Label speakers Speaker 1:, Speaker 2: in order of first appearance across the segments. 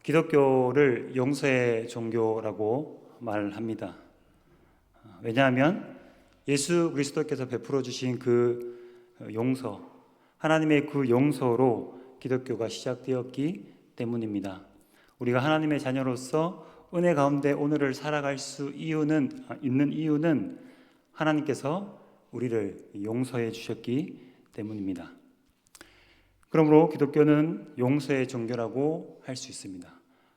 Speaker 1: 기독교를 용서의 종교라고 말합니다. 왜냐하면 예수 그리스도께서 베풀어 주신 그 용서, 하나님의 그 용서로 기독교가 시작되었기 때문입니다. 우리가 하나님의 자녀로서 은혜 가운데 오늘을 살아갈 수 있는 이유는 하나님께서 우리를 용서해 주셨기 때문입니다. 그러므로 기독교는 용서의 종교라고 할 수 있습니다.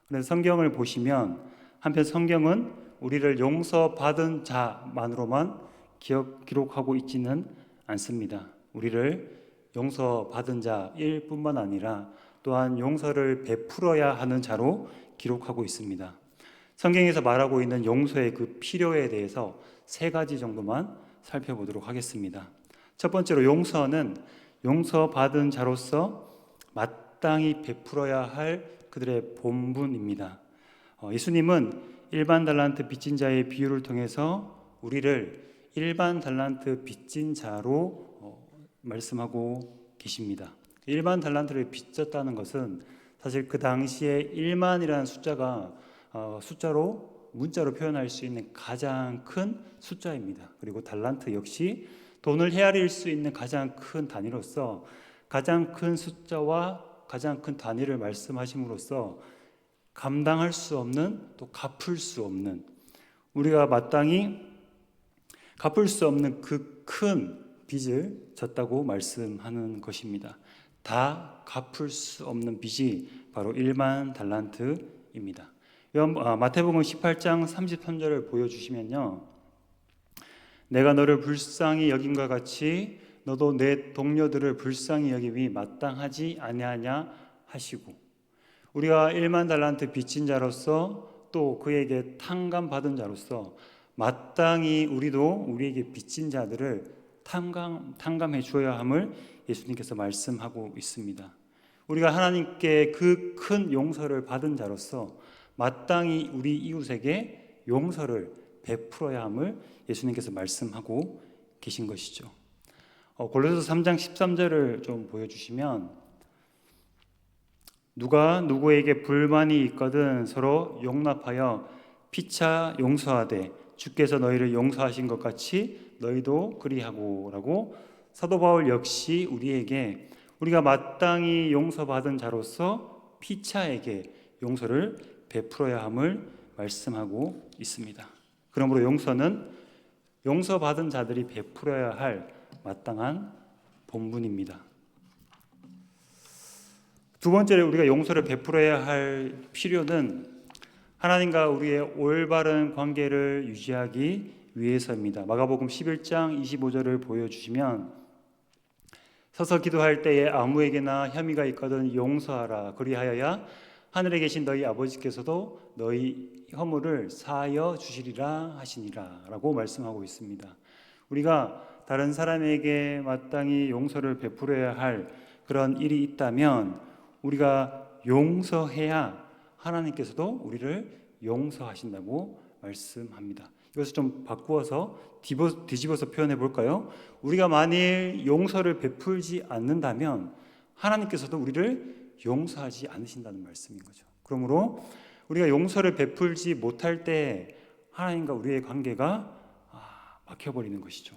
Speaker 1: 그런데 성경을 보시면 한편 성경은 우리를 용서받은 자만으로만 기록하고 있지는 않습니다. 우리를 용서받은 자일 뿐만 아니라 또한 용서를 베풀어야 하는 자로 기록하고 있습니다. 성경에서 말하고 있는 용서의 그 필요에 대해서 세 가지 정도만 살펴보도록 하겠습니다. 첫 번째로 용서는 용서받은 자로서 마땅히 베풀어야 할 그들의 본분입니다. 예수님은 일반 달란트 빚진 자의 비유를 통해서 우리를 일반 달란트 빚진 자로 말씀하고 계십니다. 일반 달란트를 빚졌다는 것은 사실 그 당시에 1만이라는 숫자가 문자로 표현할 수 있는 가장 큰 숫자입니다. 그리고 달란트 역시 돈을 헤아릴 수 있는 가장 큰 단위로서 가장 큰 숫자와 가장 큰 단위를 말씀하심으로써 감당할 수 없는, 또 갚을 수 없는, 우리가 마땅히 갚을 수 없는 그 큰 빚을 졌다고 말씀하는 것입니다. 다 갚을 수 없는 빚이 바로 1만 달란트입니다. 마태복음 18장 33절을 보여주시면요, 내가 너를 불쌍히 여김과 같이 너도 내 동료들을 불쌍히 여김이 마땅하지 아니하냐 하시고, 우리가 1만 달란트 빚진 자로서 또 그에게 탕감받은 자로서 마땅히 우리도 우리에게 빚진 자들을 탕감해 주어야 함을 예수님께서 말씀하고 있습니다. 우리가 하나님께 그 큰 용서를 받은 자로서 마땅히 우리 이웃에게 용서를 베풀어야 함을 예수님께서 말씀하고 계신 것이죠. 골로새서 3장 13절을 좀 보여주시면, 누가 누구에게 불만이 있거든 서로 용납하여 피차 용서하되 주께서 너희를 용서하신 것 같이 너희도 그리하고 라고 사도 바울 역시 우리에게 우리가 마땅히 용서받은 자로서 피차에게 용서를 베풀어야 함을 말씀하고 있습니다. 그러므로 용서는 용서받은 자들이 베풀어야 할 마땅한 본분입니다. 두 번째로 우리가 용서를 베풀어야 할 필요는 하나님과 우리의 올바른 관계를 유지하기 위해서입니다. 마가복음 11장 25절을 보여주시면, 서서 기도할 때에 아무에게나 혐의가 있거든 용서하라. 그리하여야 하늘에 계신 너희 아버지께서도 너희 허물을 사하여 주시리라 하시니라 라고 말씀하고 있습니다. 우리가 다른 사람에게 마땅히 용서를 베풀어야 할 그런 일이 있다면 우리가 용서해야 하나님께서도 우리를 용서하신다고 말씀합니다. 이것을 좀 바꾸어서 뒤집어서 표현해 볼까요? 우리가 만일 용서를 베풀지 않는다면 하나님께서도 우리를 용서하지 않으신다는 말씀인 거죠. 그러므로 우리가 용서를 베풀지 못할 때 하나님과 우리의 관계가 막혀버리는 것이죠.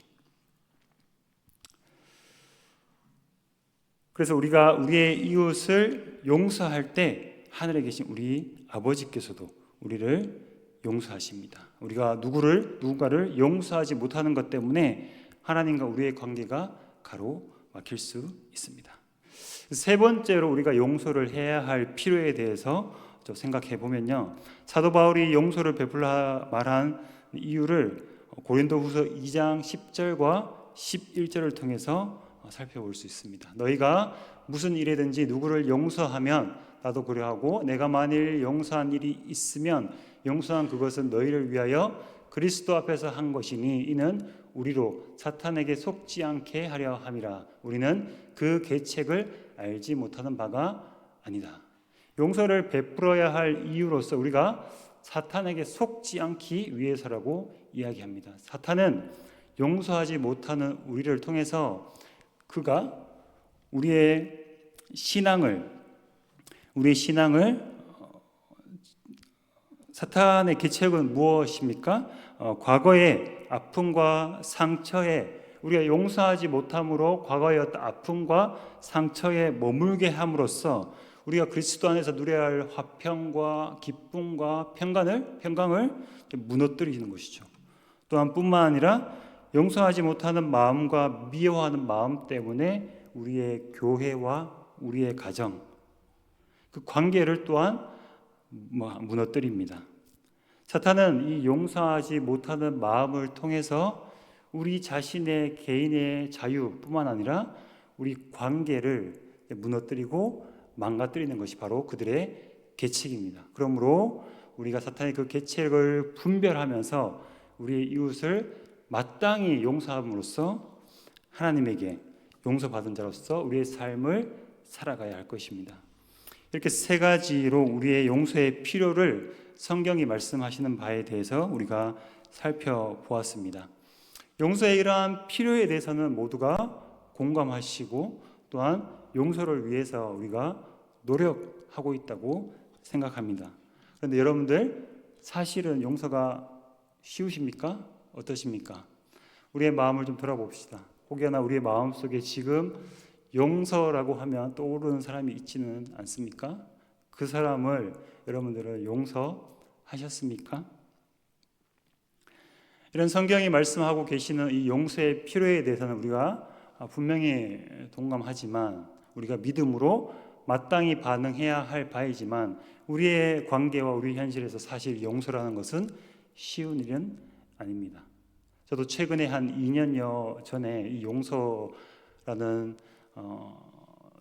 Speaker 1: 그래서 우리가 우리의 이웃을 용서할 때 하늘에 계신 우리 아버지께서도 우리를 용서하십니다. 우리가 누군가를 용서하지 못하는 것 때문에 하나님과 우리의 관계가 가로막힐 수 있습니다. 세 번째로 우리가 용서를 해야 할 필요에 대해서 좀 생각해 보면요, 사도 바울이 용서를 베풀라 말한 이유를 고린도후서 2장 10절과 11절을 통해서 살펴볼 수 있습니다. 너희가 무슨 일이든지 누구를 용서하면 나도 그러하고, 내가 만일 용서한 일이 있으면 용서한 그것은 너희를 위하여 그리스도 앞에서 한 것이니 이는 우리로 사탄에게 속지 않게 하려 함이라. 우리는 그 계책을 알지 못하는 바가 아니다. 용서를 베풀어야 할 이유로서 우리가 사탄에게 속지 않기 위해서라고 이야기합니다. 사탄은 용서하지 못하는 우리를 통해서 그가 우리의 신앙을 사탄의 계책은 무엇입니까? 과거의 아픔과 상처에 우리가 용서하지 못함으로 과거의 어떤 아픔과 상처에 머물게 함으로써 우리가 그리스도 안에서 누려야 할 화평과 기쁨과 평강을 무너뜨리는 것이죠. 또한 뿐만 아니라 용서하지 못하는 마음과 미워하는 마음 때문에 우리의 교회와 우리의 가정, 그 관계를 또한 무너뜨립니다. 사탄은 이 용서하지 못하는 마음을 통해서 우리 자신의 개인의 자유뿐만 아니라 우리 관계를 무너뜨리고 망가뜨리는 것이 바로 그들의 계책입니다. 그러므로 우리가 사탄의 그 계책을 분별하면서 우리의 이웃을 마땅히 용서함으로써 하나님에게 용서받은 자로서 우리의 삶을 살아가야 할 것입니다. 이렇게 세 가지로 우리의 용서의 필요를 성경이 말씀하시는 바에 대해서 우리가 살펴보았습니다. 용서의 이러한 필요에 대해서는 모두가 공감하시고 또한 용서를 위해서 우리가 노력하고 있다고 생각합니다. 그런데 여러분들 사실은 용서가 쉬우십니까? 어떠십니까? 우리의 마음을 좀 돌아봅시다. 혹여나 우리의 마음속에 지금 용서라고 하면 떠오르는 사람이 있지는 않습니까? 그 사람을 여러분들은 용서하셨습니까? 이런 성경이 말씀하고 계시는 이 용서의 필요에 대해서는 우리가 분명히 동감하지만 우리가 믿음으로 마땅히 반응해야 할 바이지만 우리의 관계와 우리 현실에서 사실 용서라는 것은 쉬운 일은 아닙니다. 저도 최근에 한 2년여 전에 이 용서라는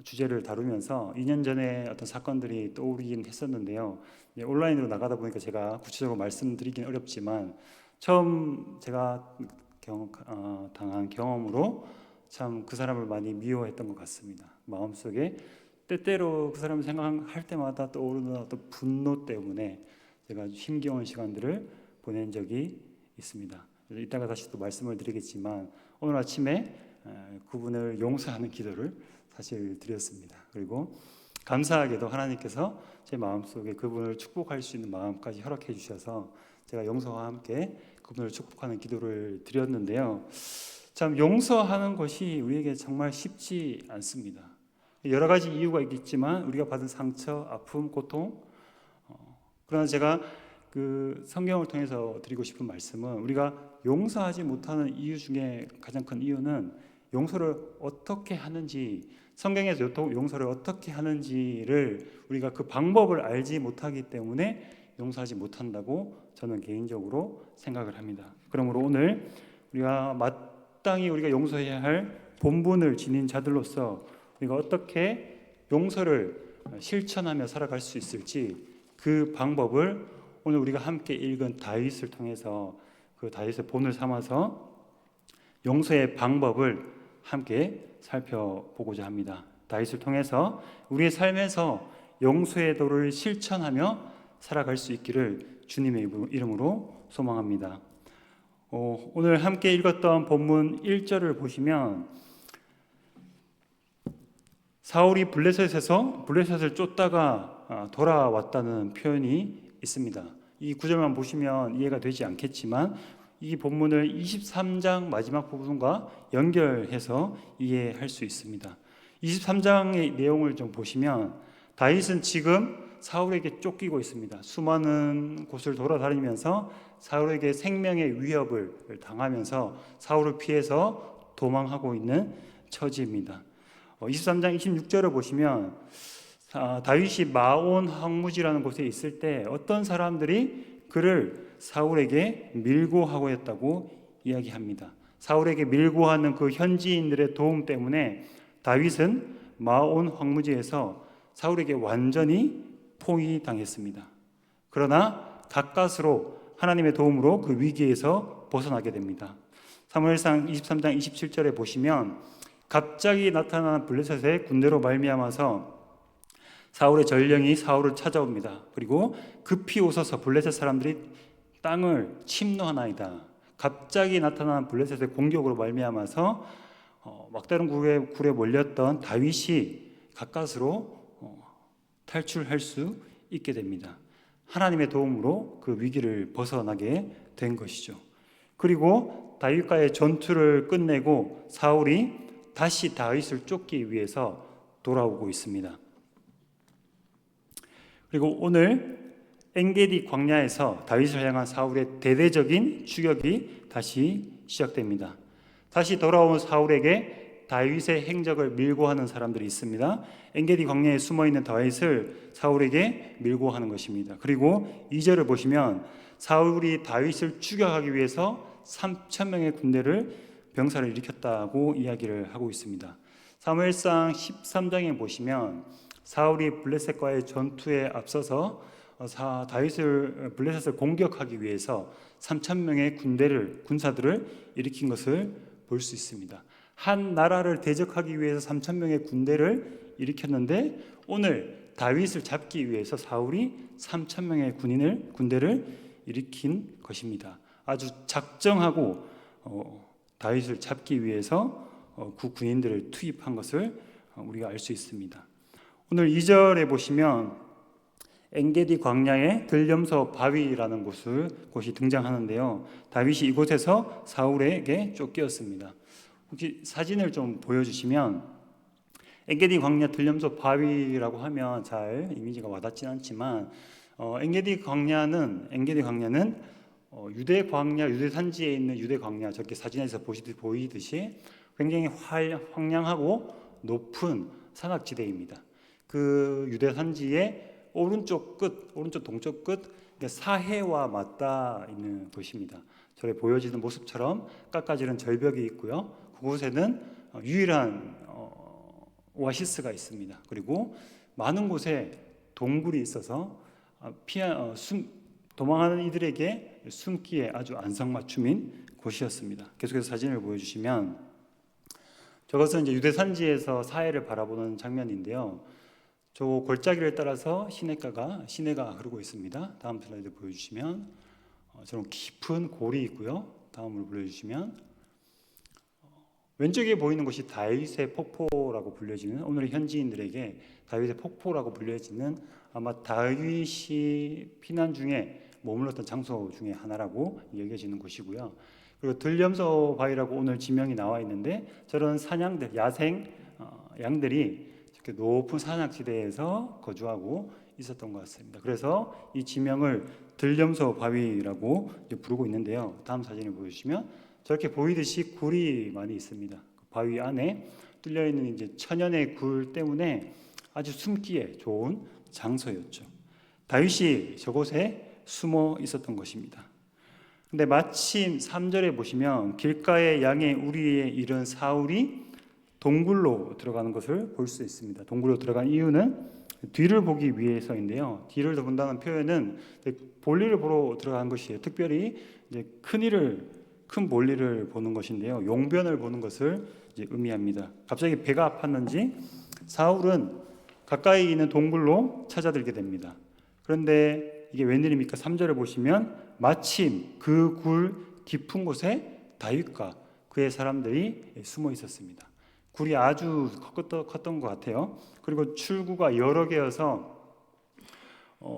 Speaker 1: 주제를 다루면서 2년 전에 어떤 사건들이 떠오르긴 했었는데요. 온라인으로 나가다 보니까 제가 구체적으로 말씀드리긴 어렵지만 처음 제가 당한 경험으로 참 그 사람을 많이 미워했던 것 같습니다. 마음속에 때때로 그 사람을 생각할 때마다 떠오르는 어떤 분노 때문에 제가 힘겨운 시간들을 보낸 적이 있습니다. 이따가 다시 또 말씀을 드리겠지만 오늘 아침에 그분을 용서하는 기도를 사실 드렸습니다. 그리고 감사하게도 하나님께서 제 마음속에 그분을 축복할 수 있는 마음까지 허락해 주셔서 제가 용서와 함께 그분을 축복하는 기도를 드렸는데요. 참 용서하는 것이 우리에게 정말 쉽지 않습니다. 여러 가지 이유가 있겠지만 우리가 받은 상처, 아픔, 고통 그러나 제가 그 성경을 통해서 드리고 싶은 말씀은 우리가 용서하지 못하는 이유 중에 가장 큰 이유는 용서를 어떻게 하는지 성경에서 용서를 어떻게 하는지를 우리가 그 방법을 알지 못하기 때문에 용서하지 못한다고 저는 개인적으로 생각을 합니다. 그러므로 오늘 우리가 마땅히 우리가 용서해야 할 본분을 지닌 자들로서 우리가 어떻게 용서를 실천하며 살아갈 수 있을지 그 방법을 오늘 우리가 함께 읽은 다윗을 통해서 그 다윗의 본을 삼아서 용서의 방법을 함께 살펴보고자 합니다. 다윗을 통해서 우리의 삶에서 용서의 도를 실천하며 살아갈 수 있기를 주님의 이름으로 소망합니다. 오늘 함께 읽었던 본문 1절을 보시면 사울이 블레셋을 쫓다가 돌아왔다는 표현이 있습니다. 이 구절만 보시면 이해가 되지 않겠지만 이 본문을 23장 마지막 부분과 연결해서 이해할 수 있습니다. 23장의 내용을 좀 보시면 다윗은 지금 사울에게 쫓기고 있습니다. 수많은 곳을 돌아다니면서 사울에게 생명의 위협을 당하면서 사울을 피해서 도망하고 있는 처지입니다. 23장 26절을 보시면 다윗이 마온 황무지라는 곳에 있을 때 어떤 사람들이 그를 사울에게 밀고하고 했다고 이야기합니다. 사울에게 밀고하는 그 현지인들의 도움 때문에 다윗은 마온 황무지에서 사울에게 완전히 포위당했습니다. 그러나 가까스로 하나님의 도움으로 그 위기에서 벗어나게 됩니다. 사무엘상 23장 27절에 보시면 갑자기 나타난 블레셋의 군대로 말미암아서 사울의 전령이 사울을 찾아옵니다. 그리고 급히 오셔서 블레셋 사람들이 땅을 침노하나이다. 갑자기 나타난 블레셋의 공격으로 말미암아서 막다른 굴에 몰렸던 다윗이 가까스로 탈출할 수 있게 됩니다. 하나님의 도움으로 그 위기를 벗어나게 된 것이죠. 그리고 다윗과의 전투를 끝내고 사울이 다시 다윗을 쫓기 위해서 돌아오고 있습니다. 그리고 오늘 엔게디 광야에서 다윗을 향한 사울의 대대적인 추격이 다시 시작됩니다. 다시 돌아온 사울에게 다윗의 행적을 밀고 하는 사람들이 있습니다. 엔게디 광야에 숨어있는 다윗을 사울에게 밀고 하는 것입니다. 그리고 2절을 보시면 사울이 다윗을 추격하기 위해서 3,000명의 군대를 병사를 일으켰다고 이야기를 하고 있습니다. 사무엘상 13장에 보시면 사울이 블레셋과의 전투에 앞서서 블레셋을 공격하기 위해서 3,000명의 군사들을 일으킨 것을 볼 수 있습니다. 한 나라를 대적하기 위해서 3,000명의 군대를 일으켰는데 오늘 다윗을 잡기 위해서 사울이 3,000명의 군대를 일으킨 것입니다. 아주 작정하고 다윗을 잡기 위해서 그 군인들을 투입한 것을 우리가 알 수 있습니다. 오늘 2절에 보시면 엔게디 광야의 들염소 바위라는 곳이 등장하는데요. 다윗이 이곳에서 사울에게 쫓겼습니다. 혹시 사진을 좀 보여주시면 엔게디 광야 들염소 바위라고 하면 잘 이미지가 와닿지는 않지만 엔게디 광야는 유대 광야, 유대 산지에 있는 유대 광야, 저렇게 사진에서 보이듯이 굉장히 황량하고 높은 산악지대입니다. 그 유대 산지의 오른쪽 동쪽 끝 사해와 맞닿아 있는 곳입니다. 저에 보여지는 모습처럼 깎아지른 절벽이 있고요. 그곳에는 유일한 오아시스가 있습니다. 그리고 많은 곳에 동굴이 있어서 도망하는 이들에게 숨기에 아주 안성맞춤인 곳이었습니다. 계속해서 사진을 보여주시면 저것은 이제 유대 산지에서 사해를 바라보는 장면인데요. 저 골짜기를 따라서 시내가 흐르고 있습니다. 다음 슬라이드 보여주시면 저런 깊은 골이 있고요. 다음으로 보여주시면 왼쪽에 보이는 곳이 다윗의 폭포라고 불려지는, 오늘 현지인들에게 다윗의 폭포라고 불려지는 아마 다윗이 피난 중에 머물렀던 장소 중에 하나라고 여겨지는 곳이고요. 그리고 들염소 바위라고 오늘 지명이 나와 있는데 저런 야생 양들이 이렇게 높은 산악지대에서 거주하고 있었던 것 같습니다. 그래서 이 지명을 들염소 바위라고 부르고 있는데요. 다음 사진을 보여주시면 저렇게 보이듯이 굴이 많이 있습니다. 그 바위 안에 뚫려 있는 이제 천연의 굴 때문에 아주 숨기에 좋은 장소였죠. 다윗이 저곳에 숨어 있었던 것입니다. 근데 마침 3절에 보시면 길가의 양의 우리에 이른 사울이 동굴로 들어가는 것을 볼 수 있습니다. 동굴로 들어간 이유는 뒤를 보기 위해서인데요. 뒤를 본다는 표현은 볼일을 보러 들어간 것이에요. 특별히 이제 큰 볼일을 보는 것인데요. 용변을 보는 것을 이제 의미합니다. 갑자기 배가 아팠는지 사울은 가까이 있는 동굴로 찾아들게 됩니다. 그런데 이게 웬일입니까? 3절을 보시면 마침 그 굴 깊은 곳에 다윗과 그의 사람들이 숨어 있었습니다. 굴이 아주 컸던 것 같아요. 그리고 출구가 여러 개여서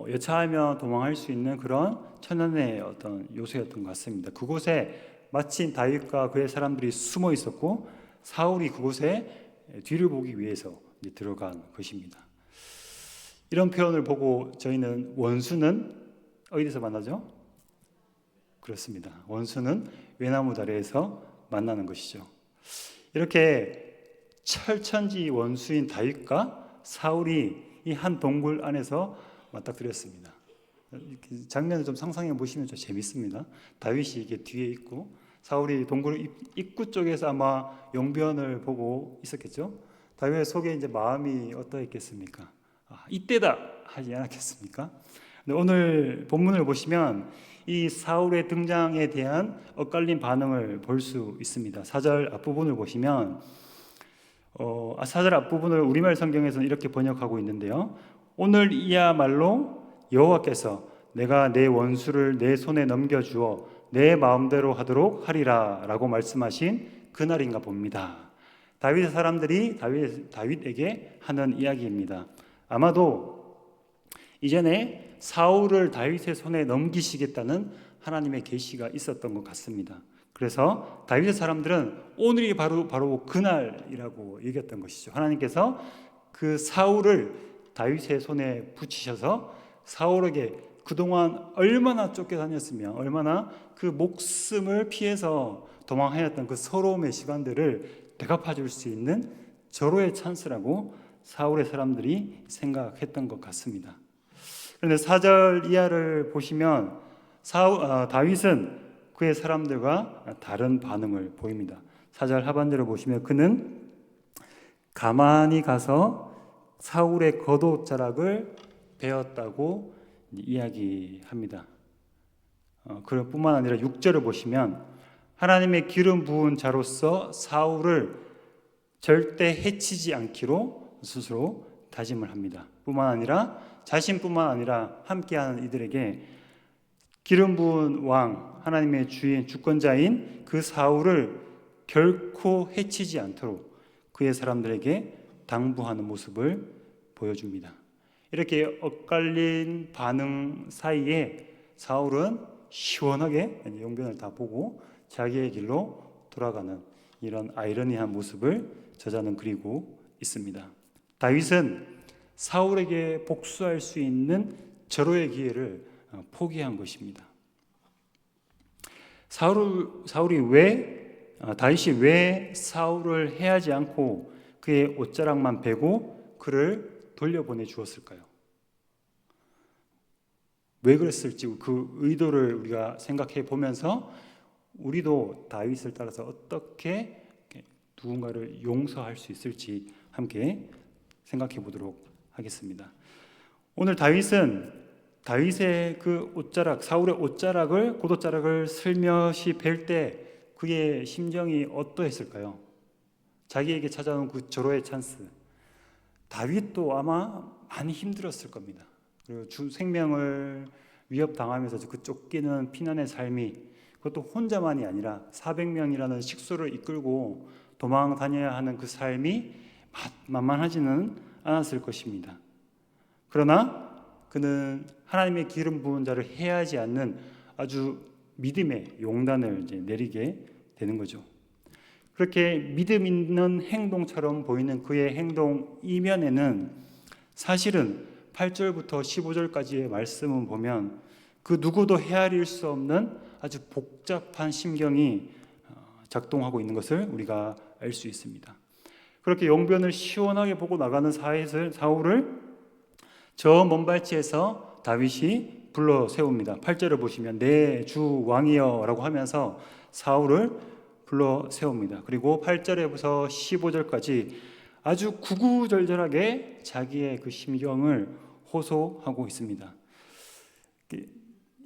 Speaker 1: 여차하면 도망할 수 있는 그런 천연의 어떤 요소였던 것 같습니다. 그곳에 마침 다윗과 그의 사람들이 숨어 있었고 사울이 그곳에 뒤를 보기 위해서 들어간 것입니다. 이런 표현을 보고 저희는 원수는 어디서 만나죠? 그렇습니다. 원수는 외나무 다리에서 만나는 것이죠. 이렇게 철천지 원수인 다윗과 사울이 이 한 동굴 안에서 맞닥뜨렸습니다. 장면을 좀 상상해 보시면 좀 재밌습니다. 다윗이 이게 뒤에 있고 사울이 동굴 입구 쪽에서 아마 용변을 보고 있었겠죠. 다윗의 속에 이제 마음이 어떠했겠습니까? 이때다 하지 않았겠습니까? 오늘 본문을 보시면 이 사울의 등장에 대한 엇갈린 반응을 볼 수 있습니다. 4절 앞부분을 보시면 4절 앞부분을 우리말 성경에서는 이렇게 번역하고 있는데요. 오늘 이야말로 여호와께서 내가 내 원수를 내 손에 넘겨주어 내 마음대로 하도록 하리라 라고 말씀하신 그날인가 봅니다. 다윗의 사람들이 다윗에게 하는 이야기입니다. 아마도 이전에 사울을 다윗의 손에 넘기시겠다는 하나님의 계시가 있었던 것 같습니다. 그래서 다윗의 사람들은 오늘이 바로 그날이라고 얘기했던 것이죠. 하나님께서 그 사울을 다윗의 손에 붙이셔서 사울에게 그동안 얼마나 쫓겨다녔으며 얼마나 그 목숨을 피해서 도망하였던 그 서러움의 시간들을 대갚아 줄 수 있는 절호의 찬스라고 사울의 사람들이 생각했던 것 같습니다. 그런데 4절 이하를 보시면 다윗은 그의 사람들과 다른 반응을 보입니다. 4절 하반절을 보시면 그는 가만히 가서 사울의 겉옷자락을 베었다고 이야기합니다. 그뿐만 아니라 6절을 보시면 하나님의 기름 부은 자로서 사울을 절대 해치지 않기로 스스로 다짐을 합니다. 뿐만 아니라 자신뿐만 아니라 함께하는 이들에게 기름 부은 왕, 하나님의 주인, 주권자인 그 사울을 결코 해치지 않도록 그의 사람들에게 당부하는 모습을 보여줍니다. 이렇게 엇갈린 반응 사이에 사울은 시원하게 용변을 다 보고 자기의 길로 돌아가는 이런 아이러니한 모습을 저자는 그리고 있습니다. 다윗은 사울에게 복수할 수 있는 절호의 기회를 포기한 것입니다. 다윗이 왜 사울을 해하지 않고 그의 옷자락만 베고 그를 돌려보내 주었을까요? 왜 그랬을지 그 의도를 우리가 생각해 보면서 우리도 다윗을 따라서 어떻게 누군가를 용서할 수 있을지 함께 생각해 보도록 하겠습니다. 오늘 다윗의 그 옷자락, 사울의 겉옷자락을 슬며시 벨 때 그의 심정이 어떠했을까요? 자기에게 찾아온 그 절호의 찬스. 다윗도 아마 많이 힘들었을 겁니다. 그리고 생명을 위협당하면서 그 쫓기는 피난의 삶이 그것도 혼자만이 아니라 400명이라는 식소를 이끌고 도망 다녀야 하는 그 삶이 만만하지는 않았을 것입니다. 그러나 그는 하나님의 기름 부은 자를 해하지 않는 아주 믿음의 용단을 이제 내리게 되는 거죠. 그렇게 믿음 있는 행동처럼 보이는 그의 행동 이면에는 사실은 8절부터 15절까지의 말씀을 보면 그 누구도 헤아릴 수 없는 아주 복잡한 심경이 작동하고 있는 것을 우리가 알 수 있습니다. 그렇게 용변을 시원하게 보고 나가는 사울을 저 먼 발치에서 다윗이 불러 세웁니다. 8절을 보시면 내 주 왕이여 라고 하면서 사울을 불러 세웁니다. 그리고 8절에서 15절까지 아주 구구절절하게 자기의 그 심경을 호소하고 있습니다.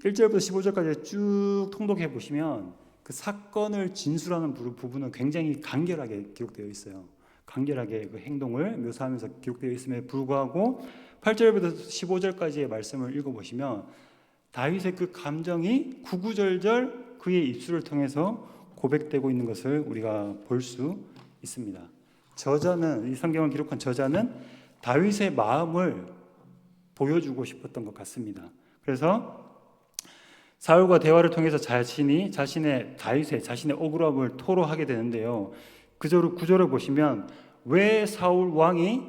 Speaker 1: 1절부터 15절까지 쭉 통독해 보시면 그 사건을 진술하는 부분은 굉장히 간결하게 기록되어 있어요. 간결하게 그 행동을 묘사하면서 기록되어 있음에 불구하고 8절부터 15절까지의 말씀을 읽어보시면 다윗의 그 감정이 구구절절 그의 입술을 통해서 고백되고 있는 것을 우리가 볼 수 있습니다. 이 성경을 기록한 저자는 다윗의 마음을 보여주고 싶었던 것 같습니다. 그래서 사울과 대화를 통해서 자신의 억울함을 토로하게 되는데요. 구절을 보시면 왜 사울 왕이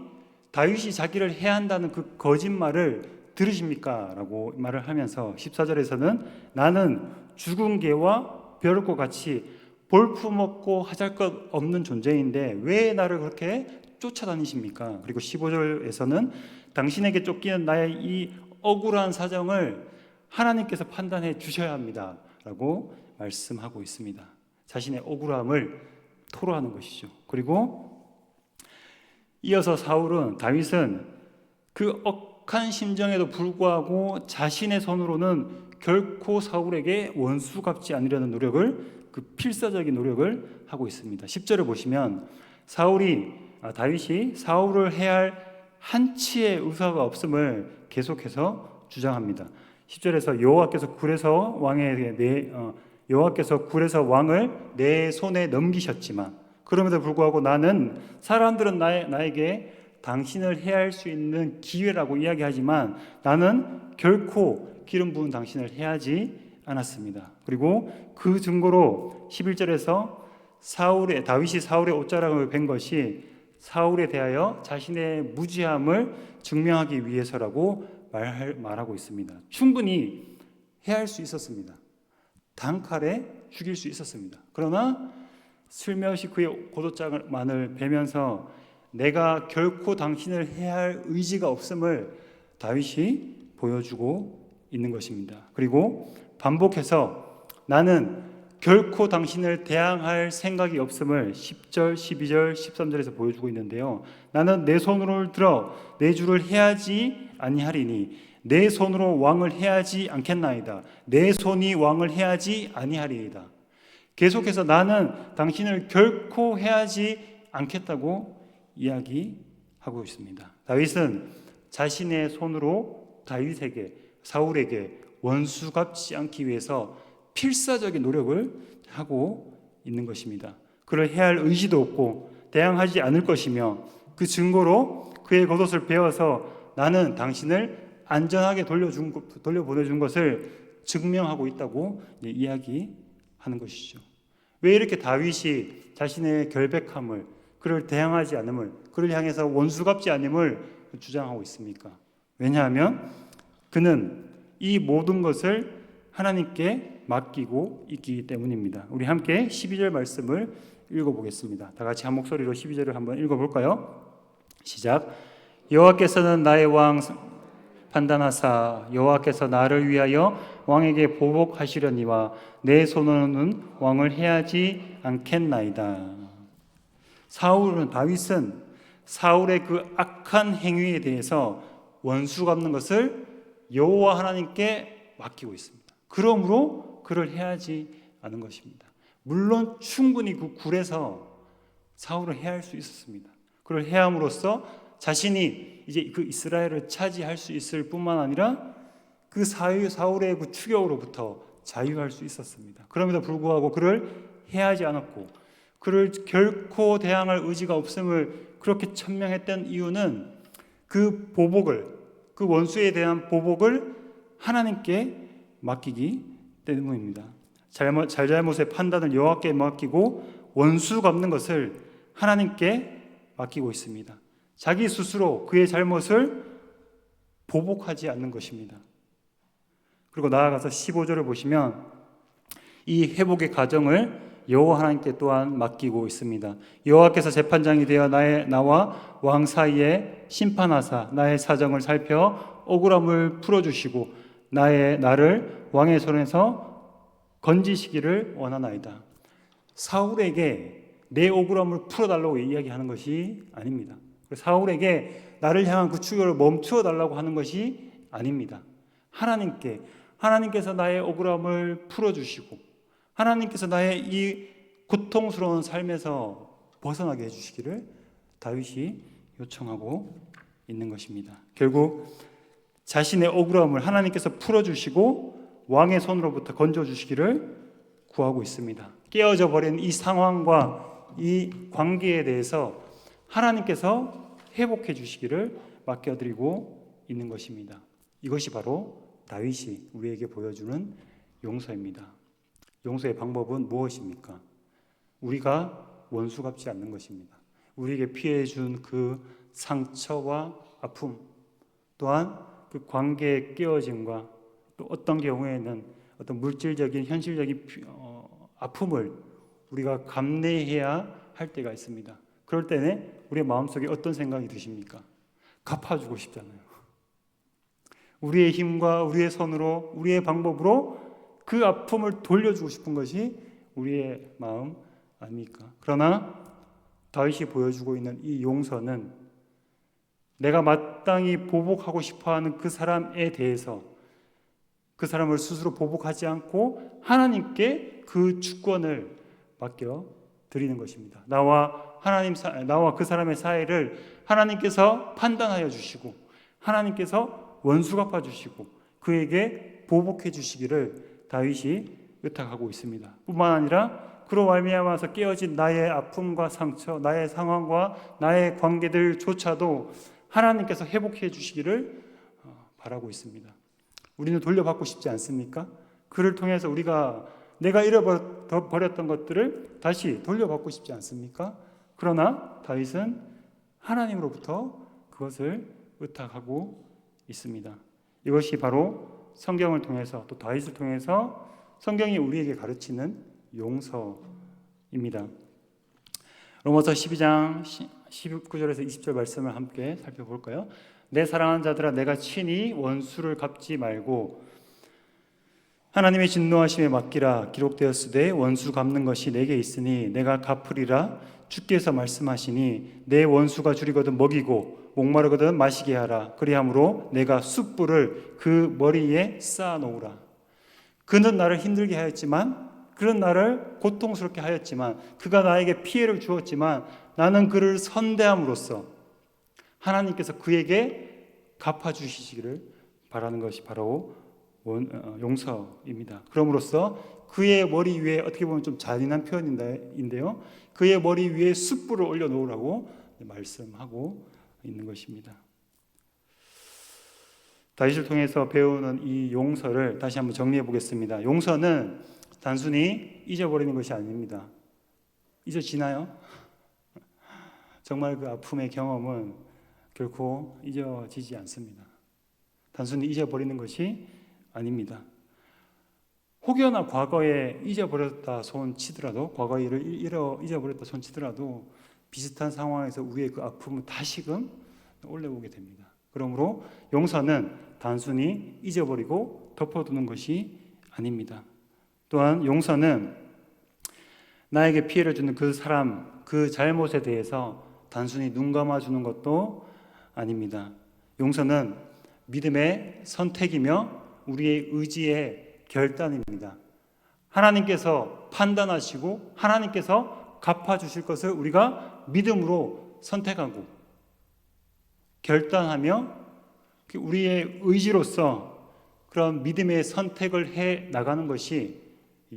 Speaker 1: 다윗이 자기를 해한다는 그 거짓말을 들으십니까? 라고 말을 하면서 14절에서는 나는 죽은 개와 벼룩과 같이 볼품없고 하잘것 없는 존재인데 왜 나를 그렇게 쫓아다니십니까? 그리고 15절에서는 당신에게 쫓기는 나의 이 억울한 사정을 하나님께서 판단해 주셔야 합니다 라고 말씀하고 있습니다. 자신의 억울함을 토로하는 것이죠. 그리고 이어서 다윗은 그 억한 심정에도 불구하고 자신의 손으로는 결코 사울에게 원수 갚지 않으려는 그 필사적인 노력을 하고 있습니다. 10절을 보시면 다윗이 사울을 해할 한치의 의사가 없음을 계속해서 주장합니다. 10절에서 여호와께서 굴에서 왕을 내 손에 넘기셨지만 그럼에도 불구하고 사람들은 나에게 당신을 해할 수 있는 기회라고 이야기하지만 나는 결코 기름 부은 당신을 해하지 않았습니다. 그리고 그 증거로 11절에서 다윗이 사울의 옷자락을 벤 것이 사울에 대하여 자신의 무지함을 증명하기 위해서라고 말하고 있습니다. 충분히 해할 수 있었습니다. 단칼에 죽일 수 있었습니다. 그러나 슬며시 그의 고도장만을 베면서 내가 결코 당신을 해할 의지가 없음을 다윗이 보여주고 있는 것입니다. 그리고 반복해서 나는 결코 당신을 대항할 생각이 없음을 10절, 12절, 13절에서 보여주고 있는데요. 나는 내 손으로 들어 내 주를 해하지 아니하리니 내 손으로 왕을 해하지 않겠나이다. 내 손이 왕을 해하지 아니하리이다. 계속해서 나는 당신을 결코 해하지 않겠다고 이야기하고 있습니다. 다윗은 자신의 손으로 사울에게 원수 갚지 않기 위해서 필사적인 노력을 하고 있는 것입니다. 그를 해할 의지도 없고 대항하지 않을 것이며 그 증거로 그의 겉옷을 베어서 나는 당신을 안전하게 돌려보내준 것을 증명하고 있다고 이야기하는 것이죠. 왜 이렇게 다윗이 자신의 결백함을, 그를 대항하지 않음을, 그를 향해서 원수 갚지 않음을 주장하고 있습니까? 왜냐하면 그는 이 모든 것을 하나님께 맡기고 있기 때문입니다. 우리 함께 12절 말씀을 읽어보겠습니다. 다 같이 한 목소리로 12절을 한번 읽어볼까요? 시작. 여호와께서는 나의 왕 판단하사 여호와께서 나를 위하여 왕에게 보복하시려니와 내 손으로는 왕을 해하지 않겠나이다. 다윗은 사울의 그 악한 행위에 대해서 원수 갚는 것을 여호와 하나님께 맡기고 있습니다. 그러므로 그를 해하지 않은 것입니다. 물론 충분히 그 굴에서 사울을 해할 수 있었습니다. 그를 해함으로써 자신이 이제 그 이스라엘을 차지할 수 있을 뿐만 아니라 그 사울의 그 추격으로부터 자유할 수 있었습니다. 그럼에도 불구하고 그를 해하지 않았고 그를 결코 대항할 의지가 없음을 그렇게 천명했던 이유는 그 원수에 대한 보복을 하나님께 맡기기 때문입니다. 잘잘못의 판단을 여호와께 맡기고 원수 갚는 것을 하나님께 맡기고 있습니다. 자기 스스로 그의 잘못을 보복하지 않는 것입니다. 그리고 나아가서 15절을 보시면 이 회복의 과정을 여호와 하나님께 또한 맡기고 있습니다. 여호와께서 재판장이 되어 나와 왕 사이에 심판하사 나의 사정을 살펴 억울함을 풀어주시고 나를 왕의 손에서 건지시기를 원하나이다. 사울에게 내 억울함을 풀어달라고 이야기하는 것이 아닙니다. 사울에게 나를 향한 그 추격을 멈추어 달라고 하는 것이 아닙니다. 하나님께서 나의 억울함을 풀어주시고 하나님께서 나의 이 고통스러운 삶에서 벗어나게 해주시기를 다윗이 요청하고 있는 것입니다. 결국 자신의 억울함을 하나님께서 풀어주시고 왕의 손으로부터 건져주시기를 구하고 있습니다. 깨어져 버린 이 상황과 이 관계에 대해서 하나님께서 회복해 주시기를 맡겨드리고 있는 것입니다. 이것이 바로 다윗이 우리에게 보여주는 용서입니다. 용서의 방법은 무엇입니까? 우리가 원수 갚지 않는 것입니다. 우리에게 피해 준 그 상처와 아픔, 또한 그 관계의 깨어짐과 또 어떤 경우에는 어떤 물질적인 현실적인 아픔을 우리가 감내해야 할 때가 있습니다. 그럴 때는 우리의 마음속에 어떤 생각이 드십니까? 갚아주고 싶잖아요. 우리의 힘과 우리의 손으로 우리의 방법으로 그 아픔을 돌려주고 싶은 것이 우리의 마음 아닙니까? 그러나 다윗이 보여주고 있는 이 용서는 내가 마땅히 보복하고 싶어하는 그 사람에 대해서 그 사람을 스스로 보복하지 않고 하나님께 그 주권을 맡겨 드리는 것입니다. 나와 그 사람의 사이를 하나님께서 판단하여 주시고 하나님께서 원수 갚아 주시고 그에게 보복해 주시기를 다윗이 의탁하고 있습니다. 뿐만 아니라 그로 말미암아서 깨어진 나의 아픔과 상처, 나의 상황과 나의 관계들조차도 하나님께서 회복해 주시기를 바라고 있습니다. 우리는 돌려받고 싶지 않습니까? 그를 통해서 내가 잃어버렸던 것들을 다시 돌려받고 싶지 않습니까? 그러나 다윗은 하나님으로부터 그것을 의탁하고 있습니다. 이것이 바로 성경을 통해서 또 다윗을 통해서 성경이 우리에게 가르치는 용서입니다. 로마서 12장 19절에서 20절 말씀을 함께 살펴볼까요? 내 사랑하는 자들아 내가 친히 원수를 갚지 말고 하나님의 진노하심에 맡기라. 기록되었으되 원수 갚는 것이 내게 있으니 내가 갚으리라. 주께서 말씀하시니 내 원수가 줄이거든 먹이고 목마르거든 마시게 하라. 그리함으로 내가 숯불을 그 머리에 쌓아 놓으라. 그는 나를 힘들게 하였지만, 그는 나를 고통스럽게 하였지만, 그가 나에게 피해를 주었지만 나는 그를 선대함으로써 하나님께서 그에게 갚아주시기를 바라는 것이 바로 용서입니다. 그럼으로써 그의 머리 위에, 어떻게 보면 좀 잔인한 표현인데요, 그의 머리 위에 숯불을 올려놓으라고 말씀하고 있는 것입니다. 다윗을 통해서 배우는 이 용서를 다시 한번 정리해 보겠습니다. 용서는 단순히 잊어버리는 것이 아닙니다. 잊어지나요? 정말 그 아픔의 경험은 결코 잊어지지 않습니다. 단순히 잊어버리는 것이 아닙니다. 혹여나 과거에 잊어버렸다 손치더라도, 과거의 일을 잊어버렸다 손치더라도 비슷한 상황에서 우리의 그 아픔은 다시금 올라오게 됩니다. 그러므로 용서는 단순히 잊어버리고 덮어두는 것이 아닙니다. 또한 용서는 나에게 피해를 주는 그 사람, 그 잘못에 대해서 단순히 눈 감아주는 것도 아닙니다. 용서는 믿음의 선택이며 우리의 의지의 결단입니다. 하나님께서 판단하시고 하나님께서 갚아주실 것을 우리가 믿음으로 선택하고 결단하며 우리의 의지로서 그런 믿음의 선택을 해 나가는 것이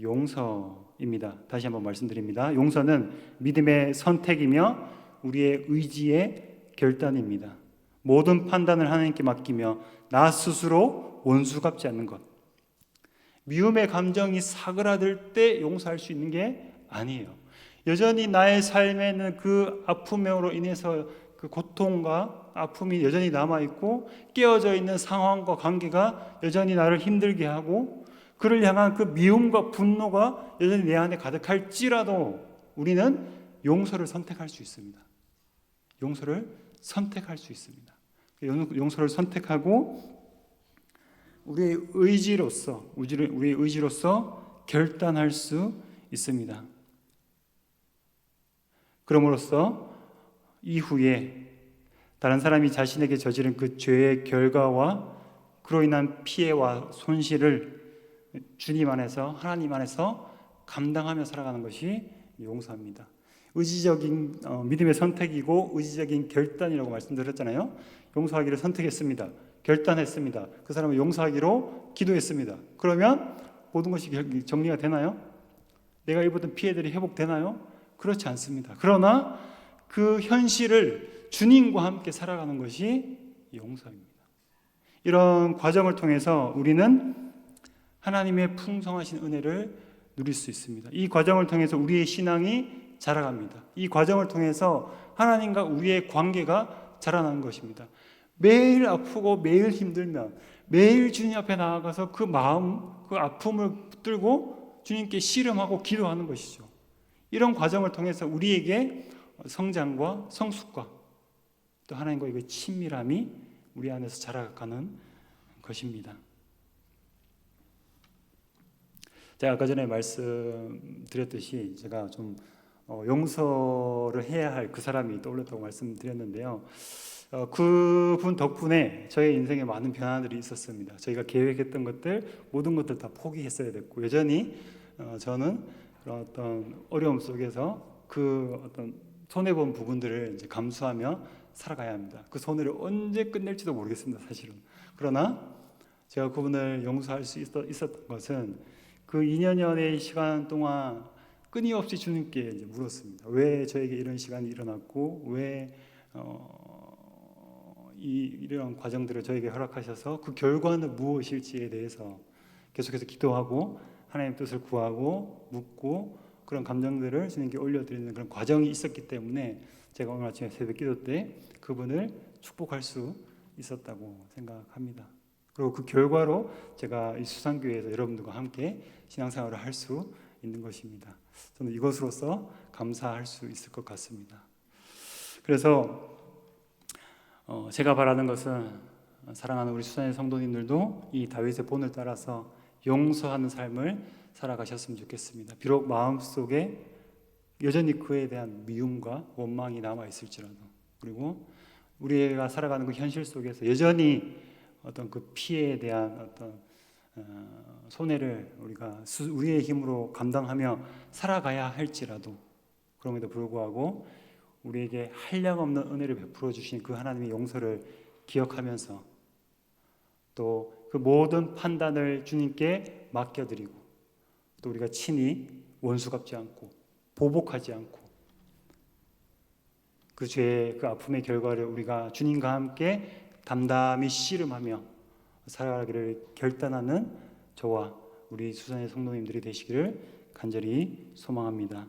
Speaker 1: 용서입니다. 다시 한번 말씀드립니다. 용서는 믿음의 선택이며 우리의 의지의 결단입니다. 모든 판단을 하나님께 맡기며 나 스스로 원수 갚지 않는 것. 미움의 감정이 사그라들 때 용서할 수 있는 게 아니에요. 여전히 나의 삶에는 그 아픔으로 인해서 그 고통과 아픔이 여전히 남아있고 깨어져 있는 상황과 관계가 여전히 나를 힘들게 하고 그를 향한 그 미움과 분노가 여전히 내 안에 가득할지라도 우리는 용서를 선택할 수 있습니다. 용서를 선택할 수 있습니다. 용서를 선택하고 우리의 의지로서 결단할 수 있습니다. 그럼으로써 이후에 다른 사람이 자신에게 저지른 그 죄의 결과와 그로 인한 피해와 손실을 주님 안에서, 하나님 안에서 감당하며 살아가는 것이 용서입니다. 의지적인 믿음의 선택이고 의지적인 결단이라고 말씀드렸잖아요. 용서하기를 선택했습니다. 결단했습니다. 그 사람은 용서하기로 기도했습니다. 그러면 모든 것이 정리가 되나요? 내가 입었던 피해들이 회복되나요? 그렇지 않습니다. 그러나 그 현실을 주님과 함께 살아가는 것이 용서입니다. 이런 과정을 통해서 우리는 하나님의 풍성하신 은혜를 누릴 수 있습니다. 이 과정을 통해서 우리의 신앙이 자라갑니다. 이 과정을 통해서 하나님과 우리의 관계가 자라나는 것입니다. 매일 아프고 매일 힘들면 매일 주님 앞에 나아가서 그 마음, 그 아픔을 붙들고 주님께 씨름하고 기도하는 것이죠. 이런 과정을 통해서 우리에게 성장과 성숙과 또 하나님과의 그 친밀함이 우리 안에서 자라가는 것입니다. 제가 아까 전에 말씀드렸듯이 제가 좀 용서를 해야 할 그 사람이 떠올랐다고 말씀드렸는데요. 그분 덕분에 저의 인생에 많은 변화들이 있었습니다. 저희가 계획했던 것들, 모든 것들 다 포기했어야 됐고, 여전히 저는 그런 어떤 어려움 속에서 그 어떤 손해본 부분들을 이제 감수하며 살아가야 합니다. 그 손해를 언제 끝낼지도 모르겠습니다, 사실은. 그러나 제가 그분을 용서할 수 있었던 것은 그 2년여의 시간 동안 끊임없이 주님께 이제 물었습니다. 왜 저에게 이런 시간이 일어났고 왜 이런 과정들을 저에게 허락하셔서 그 결과는 무엇일지에 대해서 계속해서 기도하고 하나님의 뜻을 구하고 묻고 그런 감정들을 주님께 올려드리는 그런 과정이 있었기 때문에 제가 오늘 아침에 새벽 기도 때 그분을 축복할 수 있었다고 생각합니다. 그리고 그 결과로 제가 이 수산교회에서 여러분들과 함께 신앙생활을 할 수 있는 것입니다. 저는 이것으로서 감사할 수 있을 것 같습니다. 그래서 제가 바라는 것은 사랑하는 우리 수산의 성도님들도 이 다윗의 본을 따라서 용서하는 삶을 살아가셨으면 좋겠습니다. 비록 마음속에 여전히 그에 대한 미움과 원망이 남아있을지라도, 그리고 우리가 살아가는 그 현실 속에서 여전히 어떤 그 피해에 대한 어떤 손해를 우리가 우리의 힘으로 감당하며 살아가야 할지라도, 그럼에도 불구하고 우리에게 한량없는 은혜를 베풀어 주신 그 하나님의 용서를 기억하면서 또 그 모든 판단을 주님께 맡겨드리고 또 우리가 친히 원수 갚지 않고 보복하지 않고 그 죄의 그 아픔의 결과를 우리가 주님과 함께 담담히 씨름하며 살아가기를 결단하는 저와 우리 수산의 성도님들이 되시기를 간절히 소망합니다.